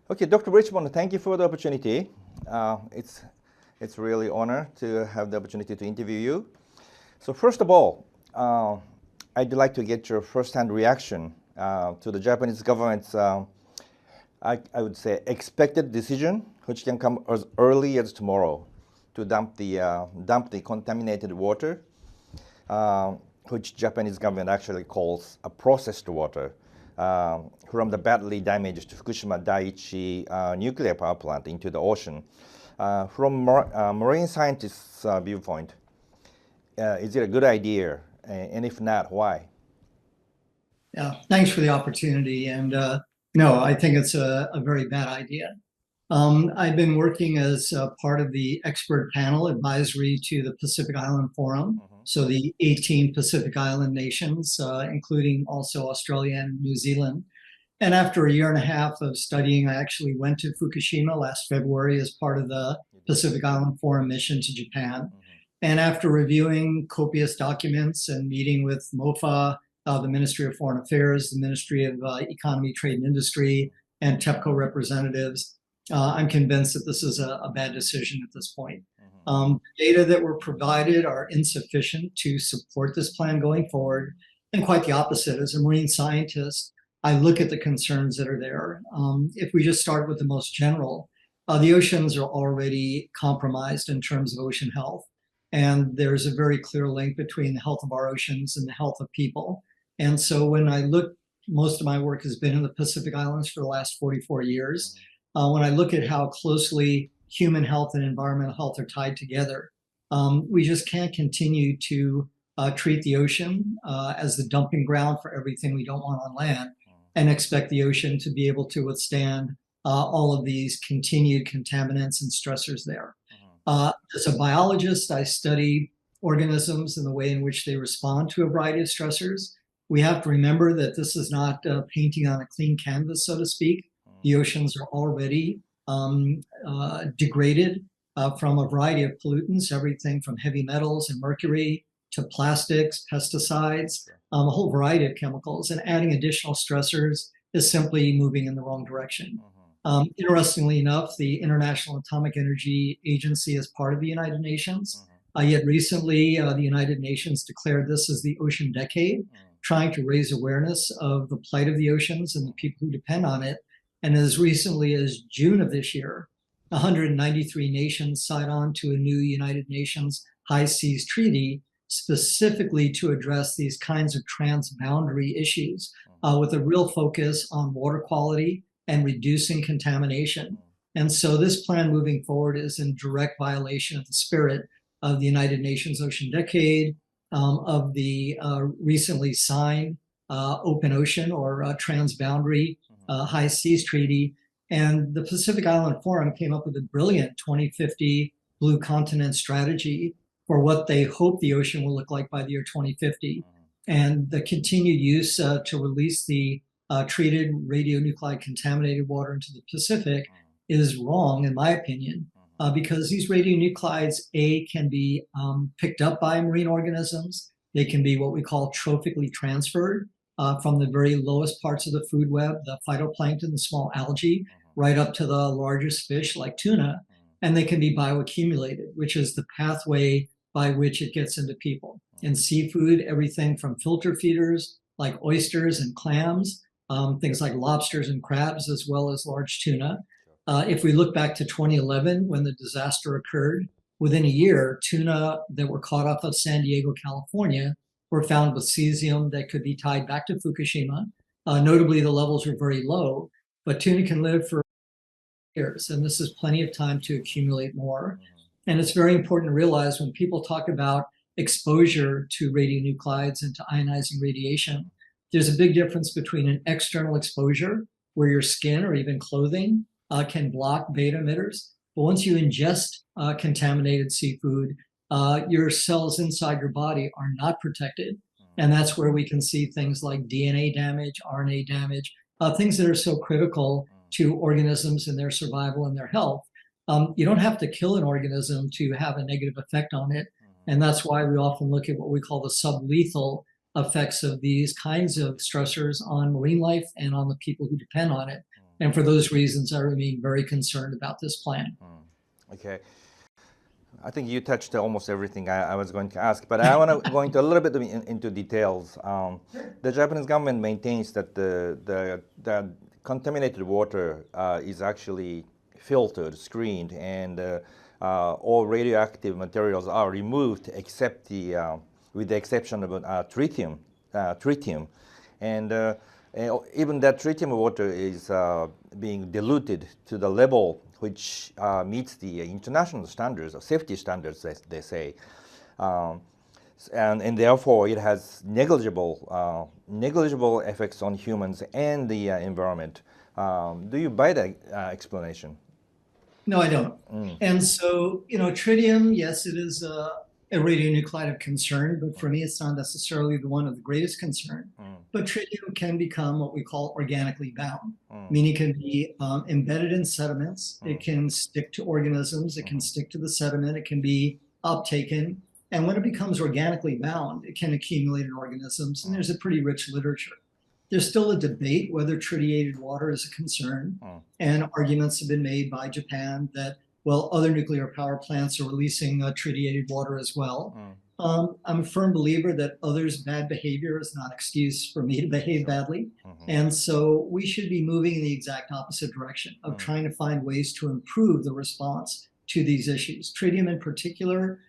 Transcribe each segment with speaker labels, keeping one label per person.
Speaker 1: Okay, Dr. Richmond, thank you for the opportunity. It's really honor to have the opportunity to interview you. So first of all, I'd like to get your first-hand reaction to the Japanese government's, I would say, expected decision, which can come as early as tomorrow, to dump the contaminated water, which Japanese government actually calls a processed water, from the badly damaged Fukushima Daiichi nuclear power plant into the ocean. From marine scientists' viewpoint, is it a good idea? And if not, why?
Speaker 2: Yeah, thanks for the opportunity. And no, I think it's a very bad idea. I've been working as part of the expert panel advisory to the Pacific Island Forum. So the 18 Pacific Island nations, including also Australia and New Zealand. And after a year and a half of studying, I actually went to Fukushima last February as part of the Pacific Island Forum mission to Japan. And after reviewing copious documents and meeting with MOFA, the Ministry of Foreign Affairs, the Ministry of Economy, Trade and Industry, and TEPCO representatives, I'm convinced that this is a bad decision at this point. Data that were provided are insufficient to support this plan going forward, and quite the opposite. As a marine scientist, I look at the concerns that are there. If we just start with the most general, the oceans are already compromised in terms of ocean health, and there's a very clear link between the health of our oceans and the health of people. And so when I look, most of my work has been in the Pacific Islands for the last 44 years. When I look at how closely human health and environmental health are tied together, we just can't continue to treat the ocean as the dumping ground for everything we don't want on land and expect the ocean to be able to withstand all of these continued contaminants and stressors there. As a biologist, I study organisms and the way in which they respond to a variety of stressors. We have to remember that this is not painting on a clean canvas, so to speak. The oceans are already degraded from a variety of pollutants, everything from heavy metals and mercury to plastics, pesticides, a whole variety of chemicals, and adding additional stressors is simply moving in the wrong direction. Interestingly enough, the International Atomic Energy Agency is part of the United Nations. Yet recently, the United Nations declared this as the ocean decade, trying to raise awareness of the plight of the oceans and the people who depend on it. And as recently as June of this year, 193 nations signed on to a new United Nations High Seas Treaty specifically to address these kinds of transboundary issues with a real focus on water quality and reducing contamination. And so this plan moving forward is in direct violation of the spirit of the United Nations Ocean Decade, of the recently signed Open Ocean or Transboundary High Seas Treaty. And the Pacific Island Forum came up with a brilliant 2050 Blue Continent strategy for what they hope the ocean will look like by the year 2050. And the continued use to release the treated radionuclide contaminated water into the Pacific is wrong, in my opinion, because these radionuclides, can be picked up by marine organisms. They can be what we call trophically transferred from the very lowest parts of the food web, the phytoplankton, the small algae, right up to the largest fish like tuna. And they can be bioaccumulated, which is the pathway by which it gets into people. In seafood, everything from filter feeders like oysters and clams, things like lobsters and crabs, as well as large tuna. If we look back to 2011, when the disaster occurred, within a year, tuna that were caught off of San Diego, California, were found with cesium that could be tied back to Fukushima. Notably, the levels were very low, but tuna can live for years, and this is plenty of time to accumulate more. And it's very important to realize when people talk about exposure to radionuclides and to ionizing radiation, there's a big difference between an external exposure, where your skin or even clothing can block beta emitters. But once you ingest contaminated seafood, your cells inside your body are not protected. And that's where we can see things like DNA damage, RNA damage, things that are so critical to organisms and their survival and their health. You don't have to kill an organism to have a negative effect on it. And that's why we often look at what we call the sublethal effects of these kinds of stressors on marine life and on the people who depend on it. And for those reasons, I remain very concerned about this plan.
Speaker 1: Okay. I think you touched almost everything I was going to ask, but I want to go into a little bit into details. The Japanese government maintains that the contaminated water is actually filtered, screened, and all radioactive materials are removed except with the exception of tritium, and even that tritium water is being diluted to the level which meets the international standards or safety standards, they say, and therefore it has negligible effects on humans and the environment. Do you buy that explanation?
Speaker 2: No, I don't. And so, tritium, yes, it is a radionuclide of concern, but for me, it's not necessarily the one of the greatest concern. But tritium can become what we call organically bound, meaning it can be embedded in sediments. It can stick to organisms. It can stick to the sediment. It can be uptaken. And when it becomes organically bound, it can accumulate in organisms. And there's a pretty rich literature. There's still a debate whether tritiated water is a concern. And arguments have been made by Japan that, well, other nuclear power plants are releasing tritiated water as well. I'm a firm believer that others' bad behavior is not an excuse for me to behave badly. And so we should be moving in the exact opposite direction of trying to find ways to improve the response to these issues. Tritium in particular,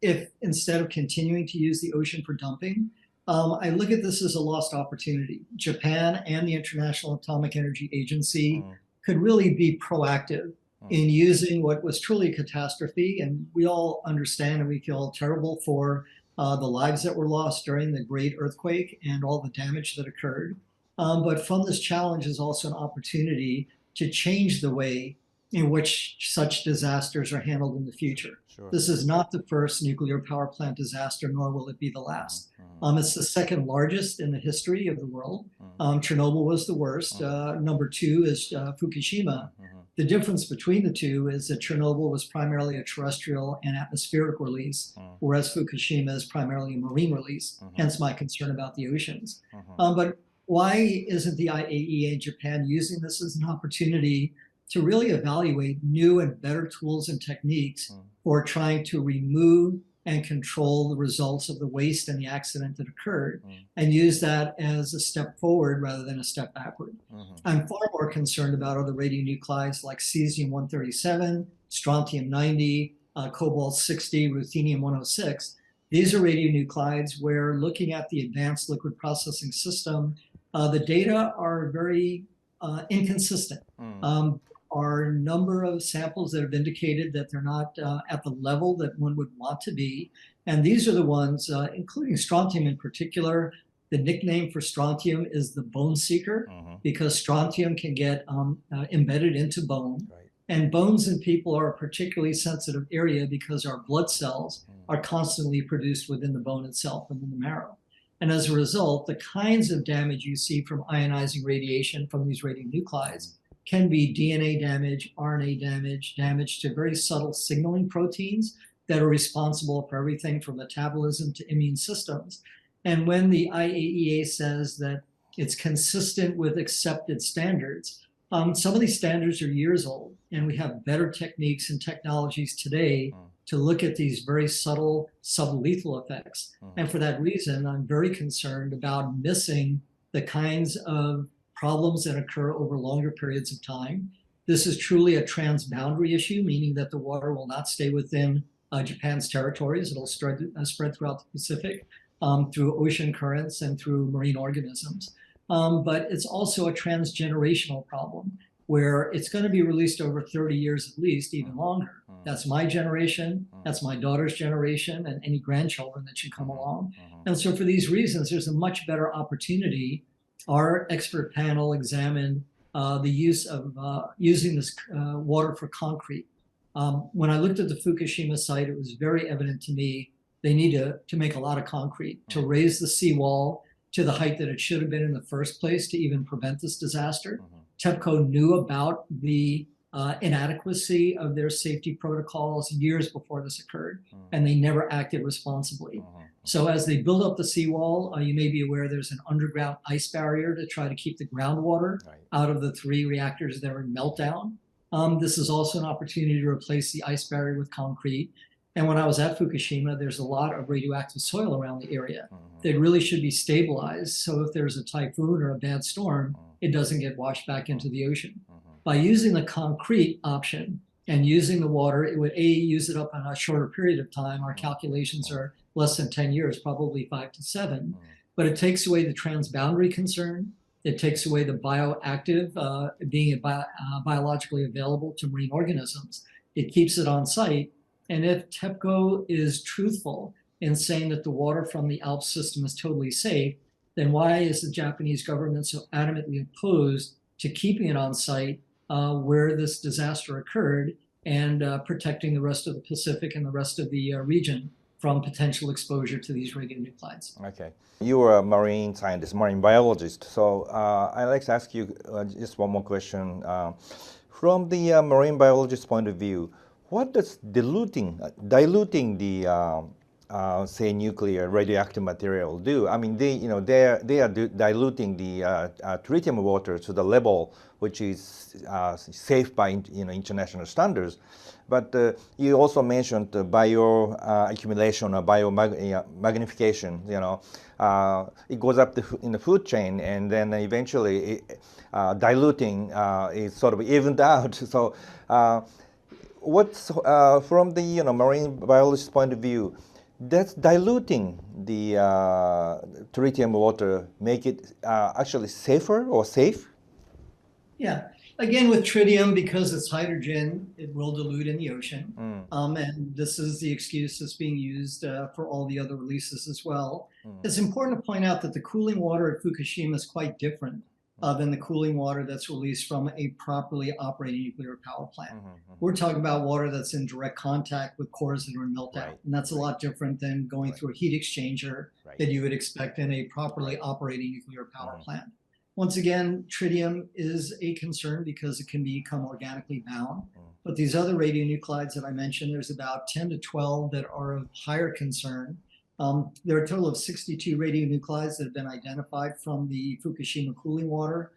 Speaker 2: if instead of continuing to use the ocean for dumping, I look at this as a lost opportunity. Japan and the International Atomic Energy Agency could really be proactive in using what was truly a catastrophe. And we all understand and we feel terrible for the lives that were lost during the great earthquake and all the damage that occurred. But from this challenge is also an opportunity to change the way in which such disasters are handled in the future. This is not the first nuclear power plant disaster, nor will it be the last. It's the second largest in the history of the world. Chernobyl was the worst. Number two is Fukushima. The difference between the two is that Chernobyl was primarily a terrestrial and atmospheric release, whereas Fukushima is primarily a marine release, hence my concern about the oceans. But why isn't the IAEA in Japan using this as an opportunity to really evaluate new and better tools and techniques for trying to remove and control the results of the waste and the accident that occurred, and use that as a step forward rather than a step backward? I'm far more concerned about other radionuclides like cesium-137, strontium-90, cobalt-60, ruthenium-106. These are radionuclides where, looking at the advanced liquid processing system, the data are very inconsistent. Are a number of samples that have indicated that they're not at the level that one would want to be. And these are the ones, including strontium in particular. The nickname for strontium is the bone seeker, because strontium can get embedded into bone. And bones in people are a particularly sensitive area because our blood cells are constantly produced within the bone itself and in the marrow. And as a result, the kinds of damage you see from ionizing radiation from these radionuclides can be DNA damage, RNA damage, damage to very subtle signaling proteins that are responsible for everything from metabolism to immune systems. And when the IAEA says that it's consistent with accepted standards, some of these standards are years old, and we have better techniques and technologies today to look at these very subtle sublethal effects. And for that reason, I'm very concerned about missing the kinds of problems that occur over longer periods of time. This is truly a transboundary issue, meaning that the water will not stay within Japan's territories. It'll spread throughout the Pacific through ocean currents and through marine organisms. But it's also a transgenerational problem where it's going to be released over 30 years at least, even longer. That's my generation, that's my daughter's generation, and any grandchildren that should come along. And so for these reasons, there's a much better opportunity. Our expert panel examined the use of using this water for concrete. When I looked at the Fukushima site, it was very evident to me they need to make a lot of concrete to raise the seawall to the height that it should have been in the first place to even prevent this disaster. TEPCO knew about the inadequacy of their safety protocols years before this occurred, and they never acted responsibly. So as they build up the seawall, you may be aware there's an underground ice barrier to try to keep the groundwater out of the 3 reactors that are in meltdown. This is also an opportunity to replace the ice barrier with concrete. And when I was at Fukushima, there's a lot of radioactive soil around the area that really should be stabilized. So if there's a typhoon or a bad storm, it doesn't get washed back into the ocean. By using the concrete option and using the water, it would use it up in a shorter period of time. Our calculations are less than 10 years, probably 5 to 7. But it takes away the transboundary concern. It takes away the bioactive, being biologically available to marine organisms. It keeps it on site. And if TEPCO is truthful in saying that the water from the Alps system is totally safe, then why is the Japanese government so adamantly opposed to keeping it on site where this disaster occurred and protecting the rest of the Pacific and the rest of the region from potential exposure to these radionuclides?
Speaker 1: Okay. You are a marine scientist, marine biologist. So I'd like to ask you just one more question. From the marine biologist's point of view, what does diluting the say nuclear radioactive material do? I mean, they are diluting the tritium water to the level which is safe by international standards. But you also mentioned bio accumulation or biomagnification. It goes up in the food chain, and then eventually diluting is sort of evened out. So what's from the marine biologist's point of view, does diluting the tritium water make it actually safer or safe?
Speaker 2: Yeah. Again, with tritium, because it's hydrogen, it will dilute in the ocean. And this is the excuse that's being used for all the other releases as well. It's important to point out that the cooling water at Fukushima is quite different than the cooling water that's released from a properly operating nuclear power plant. We're talking about water that's in direct contact with cores that are in meltdown. And that's a lot different than going through a heat exchanger that you would expect in a properly operating nuclear power plant. Once again, tritium is a concern because it can become organically bound. But these other radionuclides that I mentioned, there's about 10 to 12 that are of higher concern. There are a total of 62 radionuclides that have been identified from the Fukushima cooling water.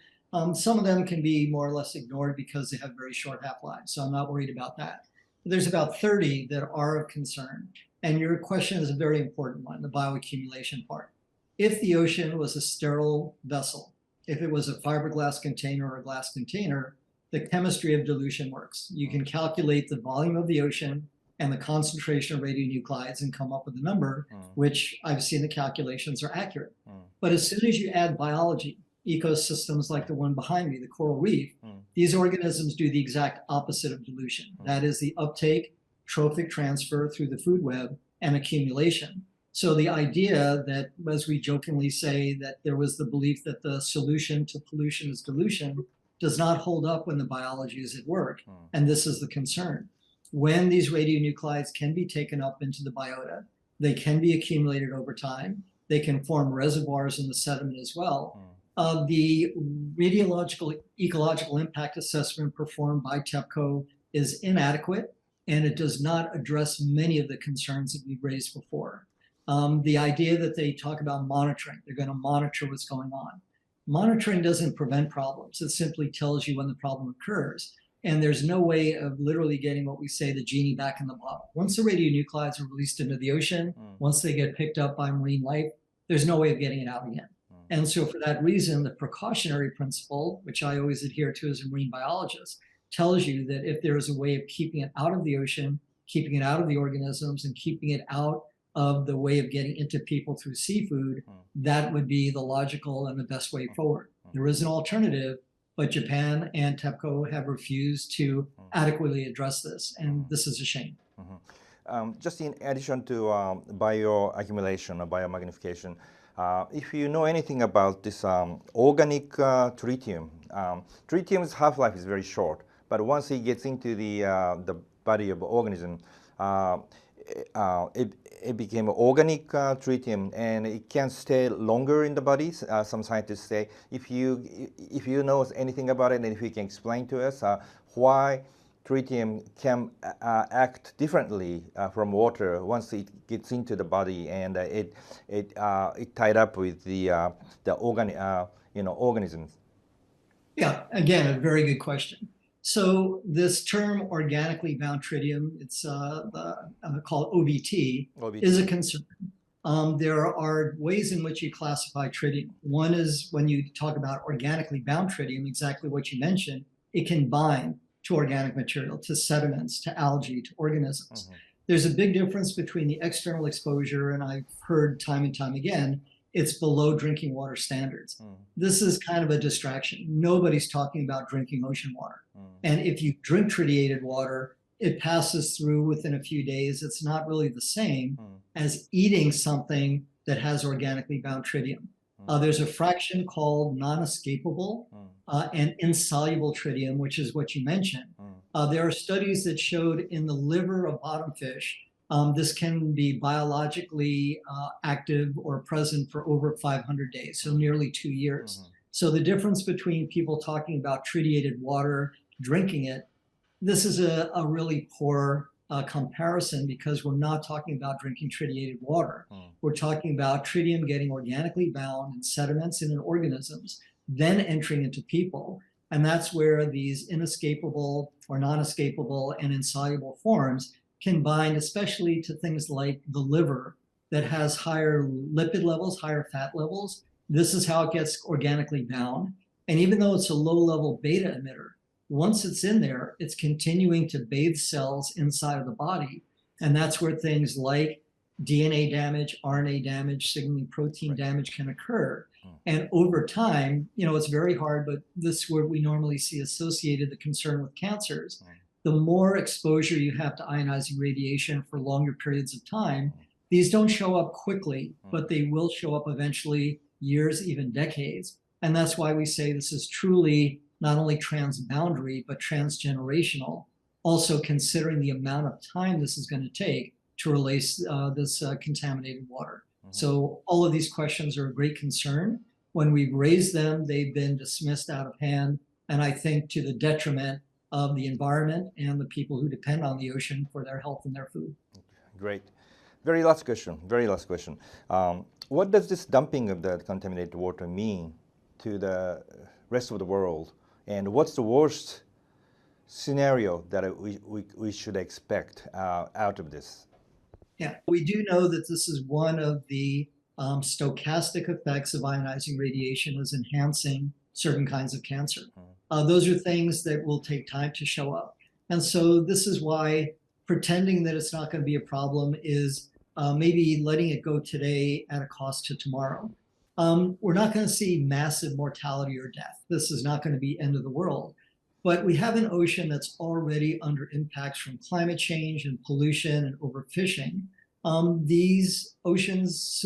Speaker 2: Some of them can be more or less ignored because they have very short half-lives, so I'm not worried about that. But there's about 30 that are of concern. And your question is a very important one, the bioaccumulation part. If the ocean was a sterile vessel, if it was a fiberglass container or a glass container, the chemistry of dilution works. You can calculate the volume of the ocean and the concentration of radionuclides and come up with a number, which I've seen the calculations are accurate. But as soon as you add biology, ecosystems like the one behind me, the coral reef, these organisms do the exact opposite of dilution. That is the uptake, trophic transfer through the food web, and accumulation. So the idea that, as we jokingly say, that there was the belief that the solution to pollution is dilution does not hold up when the biology is at work. And this is the concern. When these radionuclides can be taken up into the biota, they can be accumulated over time. They can form reservoirs in the sediment as well. The radiological ecological impact assessment performed by TEPCO is inadequate, and it does not address many of the concerns that we've raised before. The idea that they talk about monitoring, they're going to monitor what's going on. Monitoring doesn't prevent problems. It simply tells you when the problem occurs. And there's no way of literally getting what we say the genie back in the bottle. Once the radionuclides are released into the ocean, once they get picked up by marine life, there's no way of getting it out again. And so for that reason, the precautionary principle, which I always adhere to as a marine biologist, tells you that if there is a way of keeping it out of the ocean, keeping it out of the organisms, and keeping it out of the way of getting into people through seafood, that would be the logical and the best way forward. There is an alternative, but Japan and TEPCO have refused to adequately address this, and this is a shame.
Speaker 1: Just in addition to bioaccumulation or biomagnification, if you know anything about this organic tritium, tritium's half-life is very short, but once it gets into the body of organism, it became organic tritium, and it can stay longer in the body. Some scientists say, if you know anything about it, and if you can explain to us why tritium can act differently from water once it gets into the body, and it tied up with the organisms.
Speaker 2: Yeah, again, a very good question. So this term organically bound tritium, it's called OBT, is a concern. There are ways in which you classify tritium. One is when you talk about organically bound tritium, exactly what you mentioned, it can bind to organic material, to sediments, to algae, to organisms. Mm-hmm. There's a big difference between the external exposure, and I've heard time and time again, it's below drinking water standards. Mm. This is kind of a distraction. Nobody's talking about drinking ocean water. Mm. And if you drink tritiated water, it passes through within a few days. It's not really the same as eating something that has organically bound tritium. There's a fraction called non-escapable and insoluble tritium, which is what you mentioned. There are studies that showed in the liver of bottom fish, this can be biologically active or present for over 500 days, so nearly 2 years. Mm-hmm. So the difference between people talking about tritiated water, drinking it, this is a really poor comparison, because we're not talking about drinking tritiated water. We're talking about tritium getting organically bound in sediments and in organisms, then entering into people. And that's where these inescapable or non-escapable and insoluble forms can bind, especially to things like the liver that has higher lipid levels, higher fat levels. This is how it gets organically bound. And even though it's a low-level beta emitter, once it's in there, it's continuing to bathe cells inside of the body. And that's where things like DNA damage, RNA damage, signaling protein damage can occur. And over time, it's very hard, but this is where we normally see associated the concern with cancers. The more exposure you have to ionizing radiation for longer periods of time, these don't show up quickly, but they will show up eventually, years, even decades. And that's why we say this is truly not only transboundary, but transgenerational, also considering the amount of time this is going to take to release this contaminated water. So all of these questions are a great concern. When we've raised them, they've been dismissed out of hand, and I think to the detriment of the environment and the people who depend on the ocean for their health and their food.
Speaker 1: Great. Very last question. What does this dumping of the contaminated water mean to the rest of the world? And what's the worst scenario that we should expect out of this?
Speaker 2: Yeah, we do know that this is one of the stochastic effects of ionizing radiation, is enhancing certain kinds of cancer. Those are things that will take time to show up. And so this is why pretending that it's not going to be a problem is maybe letting it go today at a cost to tomorrow. We're not going to see massive mortality or death. This is not going to be end of the world. But we have an ocean that's already under impacts from climate change and pollution and overfishing. These oceans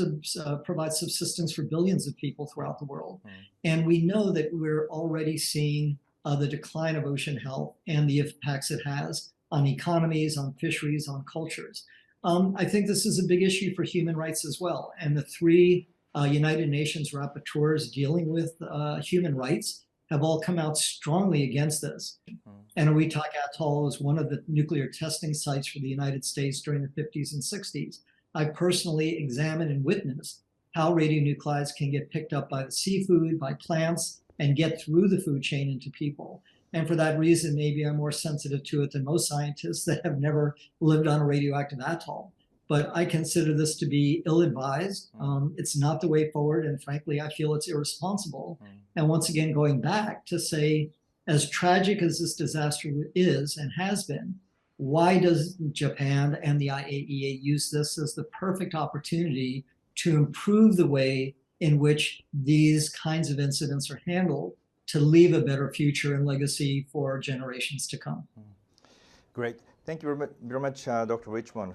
Speaker 2: provide subsistence for billions of people throughout the world. And we know that we're already seeing the decline of ocean health and the impacts it has on economies, on fisheries, on cultures. I think this is a big issue for human rights as well. And the three United Nations rapporteurs dealing with human rights have all come out strongly against this. And Oitak Atoll was one of the nuclear testing sites for the United States during the 50s and 60s. I personally examined and witnessed how radionuclides can get picked up by the seafood, by plants, and get through the food chain into people. And for that reason, maybe I'm more sensitive to it than most scientists that have never lived on a radioactive atoll. But I consider this to be ill-advised. It's not the way forward, and frankly, I feel it's irresponsible. And once again, going back to say, as tragic as this disaster is and has been, why does Japan and the IAEA use this as the perfect opportunity to improve the way in which these kinds of incidents are handled, to leave a better future and legacy for generations to come?
Speaker 1: Great. Thank you very much, Dr. Richmond,